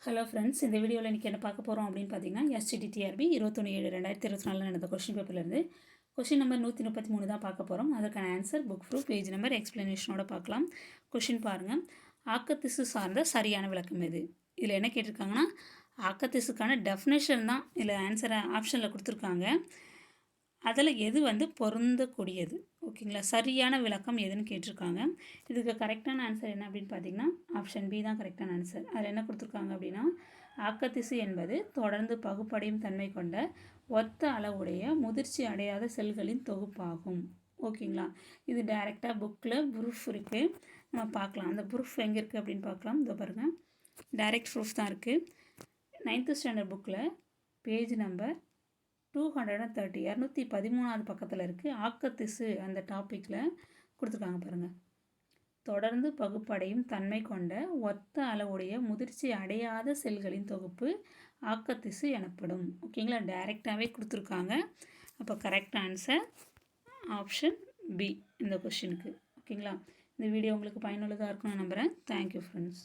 Hello friends, இந்த வீடியோவில் இன்றைக்கி என்ன பார்க்க போகிறோம் அப்படின்னு பார்த்தீங்கன்னா, STTRB 21/7/2024 நடந்த கொஷின் பேப்பர்லேருந்து கொஷின் நம்பர் 133 தான் பார்க்க போகிறோம். அதற்கான answer, book proof, page number, எக்ஸ்ப்ளனேஷனோட பார்க்கலாம். கொஷின் பாருங்கள். ஆக்கத்திசு சார்ந்த சரியான விளக்கம் எது? இதில் என்ன கேட்டிருக்காங்கன்னா, ஆக்கத்திசுக்கான டெஃபினேஷன் தான் இதில் ஆன்சரை ஆப்ஷனில் கொடுத்துருக்காங்க. அதில் எது பொருந்தக்கூடியது, ஓகேங்களா? சரியான விளக்கம் எதுன்னு கேட்டிருக்காங்க. இதுக்கு கரெக்டான ஆன்சர் என்ன அப்படின்னு பார்த்தீங்கன்னா, ஆப்ஷன் பி தான் கரெக்டான ஆன்சர். அதில் என்ன கொடுத்துருக்காங்க அப்படின்னா, ஆக்கத்திசு என்பது தொடர்ந்து பகுப்படையும் தன்மை கொண்ட ஒத்த அளவுடைய முதிர்ச்சி அடையாத செல்களின் தொகுப்பாகும். ஓகேங்களா? இது டைரெக்டாக புக்கில் ப்ரூஃப் இருக்குது, நம்ம பார்க்கலாம். அந்த ப்ரூஃப் எங்கே இருக்குது அப்படின்னு பார்க்கலாம். இதோ பாருங்கள், டைரக்ட் ப்ரூஃப் தான் இருக்குது. 9th ஸ்டாண்டர்ட் புக்கில் பேஜ் நம்பர் 230 213வது பக்கத்தில் இருக்குது. ஆக்கத்திசு அந்த டாப்பிக்கில் கொடுத்துருக்காங்க பாருங்கள். தொடர்ந்து பகுப்படையும் தன்மை கொண்ட ஒத்த அளவுடைய முதிர்ச்சி அடையாத செல்களின் தொகுப்பு ஆக்கத்திசு எனப்படும். ஓகேங்களா? டைரெக்டாகவே கொடுத்துருக்காங்க. அப்போ கரெக்ட் ஆன்சர் ஆப்ஷன் பி இந்த கொஷினுக்கு. ஓகேங்களா? இந்த வீடியோ உங்களுக்கு பயனுள்ளதாக இருக்கும்னு நம்புகிறேன். Thank you friends.